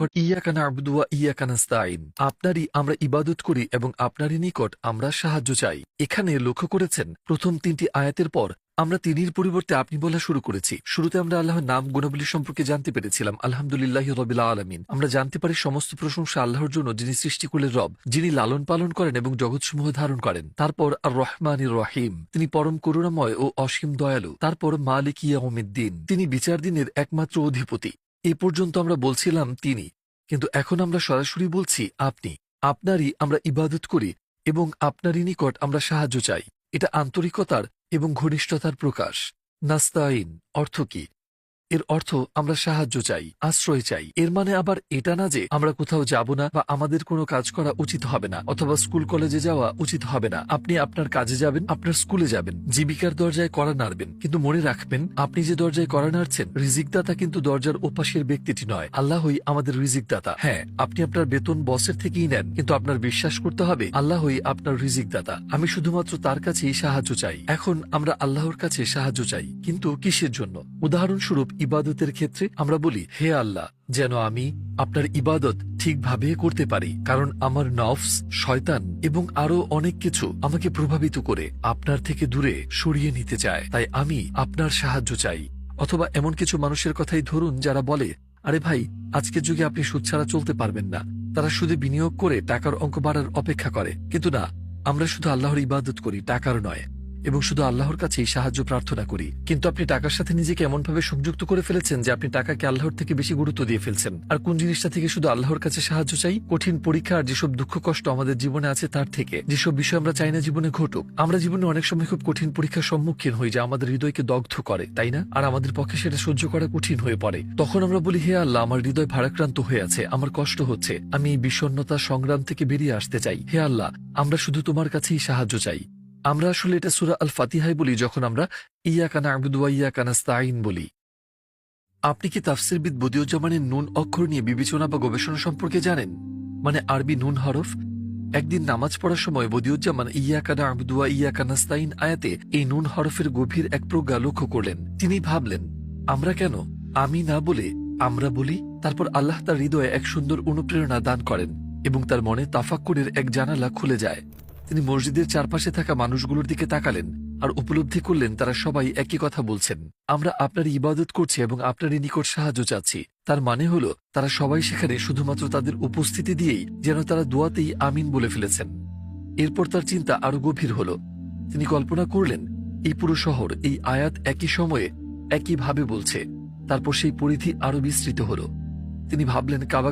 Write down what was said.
ইয়াকা না'বুদু ওয়া ইয়াকা নাস্তাঈন, আপনারই আমরা ইবাদত করি এবং আপনারই নিকট আমরা সাহায্য চাই। এখানে লক্ষ্য করেছেন প্রথম ৩টি আয়াতের পর আমরা তিনির পরিবর্তে আপনি বলা শুরু করেছি। শুরুতে আমরা আল্লাহর নাম গুণাবলী সম্পর্কে জানতে পেরেছিলাম, আলহামদুলিল্লাহি রাব্বিল আলামিন। আমরা জানতে পারি সমস্ত প্রশংসা আল্লাহর জন্য, যিনি সৃষ্টিকুলের রব, যিনি লালন পালন করেন এবং জগৎসমূহ ধারণ করেন। তারপর আর রহমানির রহিম, তিনি পরম করুণাময় ও অসীম দয়ালু। তারপর মালিক ইয়াউমিদ্দিন, তিনি বিচার দিনের একমাত্র অধিপতি। এ পর্যন্ত আমরা বলছিলাম তিনি, কিন্তু এখন আমরা সরাসরি বলছি আপনি। আপনারই আমরা ইবাদত করি এবং আপনারই নিকট আমরা সাহায্য চাই। এটা আন্তরিকতার এবং ঘনিষ্ঠতার প্রকাশ। নাস্তাইন অর্থ কি? এর অর্থ আমরা সাহায্য চাই, আশ্রয় চাই। এর মানে আবার এটা না যে আমরা কোথাও যাব না বা আমাদের কোনো কাজ করা উচিত হবে না, অথবা স্কুল কলেজে যাওয়া উচিত হবে না। আপনি আপনার কাজে যাবেন, আপনার স্কুলে যাবেন, জীবিকার দরজায় কড়া নাড়বেন, কিন্তু মনে রাখবেন আপনি যে দরজায় কড়া নাড়ছেন, রিজিকদাতা কিন্তু দরজার ওপাশের ব্যক্তিটি নয়, আল্লাহই আমাদের রিজিকদাতা। হ্যাঁ, আপনি আপনার বেতন বসের থেকেই নেন, কিন্তু আপনার বিশ্বাস করতে হবে আল্লাহই আপনার রিজিকদাতা। আমি শুধুমাত্র তার কাছেই সাহায্য চাই। এখন আমরা আল্লাহর কাছে সাহায্য চাই, কিন্তু কিসের জন্য? উদাহরণস্বরূপ ইবাদতের ক্ষেত্রে আমরা বলি, হে আল্লাহ, যেন আমি আপনার ইবাদত ঠিকভাবে করতে পারি, কারণ আমার নফস, শয়তান এবং আরো অনেক কিছু আমাকে প্রভাবিত করে আপনার থেকে দূরে সরিয়ে নিতে চায়। তাই আমি আপনার সাহায্য চাই। অথবা এমন কিছু মানুষের কথাই ধরুন যারা বলে, আরে ভাই, আজকের যুগে আপনি সুদ ছাড়া চলতে পারবেন না। তারা সুদে বিনিয়োগ করে টাকার অঙ্ক বাড়ার অপেক্ষা করে। কিন্তু না, আমরা শুধু আল্লাহর ইবাদত করি, টাকার নয়, এবং শুধু আল্লাহর কাছেই সাহায্য প্রার্থনা করি। কিন্তু আপনি টাকার সাথে নিজেকে এমনভাবে সংযুক্ত করে ফেলেছেন যে আপনি টাকাকে আল্লাহর থেকে বেশি গুরুত্ব দিয়ে ফেলছেন। আর কোন জিনিসটা থেকে শুধু আল্লাহর কাছে সাহায্য চাই? কঠিন পরীক্ষা আর যেসব দুঃখ কষ্ট আমাদের জীবনে আছে তার থেকে। যেসব বিষয় আমরা চাই না জীবনে ঘটুক। আমরা জীবনে অনেক সময় খুব কঠিন পরীক্ষার সম্মুখীন হই, যা আমাদের হৃদয়কে দগ্ধ করে, তাই না? আর আমাদের পক্ষে সেটা সহ্য করা কঠিন হয়ে পড়ে। তখন আমরা বলি, হে আল্লাহ, আমার হৃদয় ভারাক্রান্ত হয়ে আছে, আমার কষ্ট হচ্ছে, আমি এই বিষণ্ণতা সংগ্রাম থেকে বেরিয়ে আসতে চাই। হে আল্লাহ, আমরা শুধু তোমার কাছেই সাহায্য চাই। আমরা আসলে এটা সূরা আল ফাতিহায় বলি যখন আমরা ইয়াকা না'বুদু ওয়া ইয়াকা নাস্তাঈন বলি। আপনি কি তাফসীরবিদ বদিউজ্জামানের নুন অক্ষর নিয়ে বিবেচনা বা গবেষণা সম্পর্কে জানেন? মানে আরবি নুন হরফ। একদিন নামাজ পড়ার সময় বদিউজ্জামান ইয়াকা না'বুদু ওয়া ইয়াকা নাস্তাঈন আয়াতে এই নুন হরফের গভীর এক প্রজ্ঞা লক্ষ্য করলেন। তিনি ভাবলেন, আমরা কেন আমি না বলে আমরা বলি? তারপর আল্লাহ তার হৃদয়ে এক সুন্দর অনুপ্রেরণা দান করেন এবং তার মনে তাফাক্কুরের এক জানালা খুলে যায়। তিনি মসজিদের চারপাশে থাকা মানুষগুলোর দিকে তাকালেন আর উপলব্ধি করলেন তারা সবাই একই কথা বলছেন, আমরা আপনার ইবাদত করছি এবং আপনারই নিকট সাহায্য চাচ্ছি। তার মানে হলো তারা সবাই সেখানে শুধুমাত্র তাদের উপস্থিতি দিয়েই যেন তারা দোয়াতেই আমিন বলে ফেলেছেন। এরপর তার চিন্তা আরো গভীর হল। তিনি কল্পনা করলেন এই পুরো শহর এই আয়াত একই সময়ে একইভাবে বলছে। তারপর সেই পরিধি আরো বিস্তৃত হল। তিনি ভাবলেন কাবা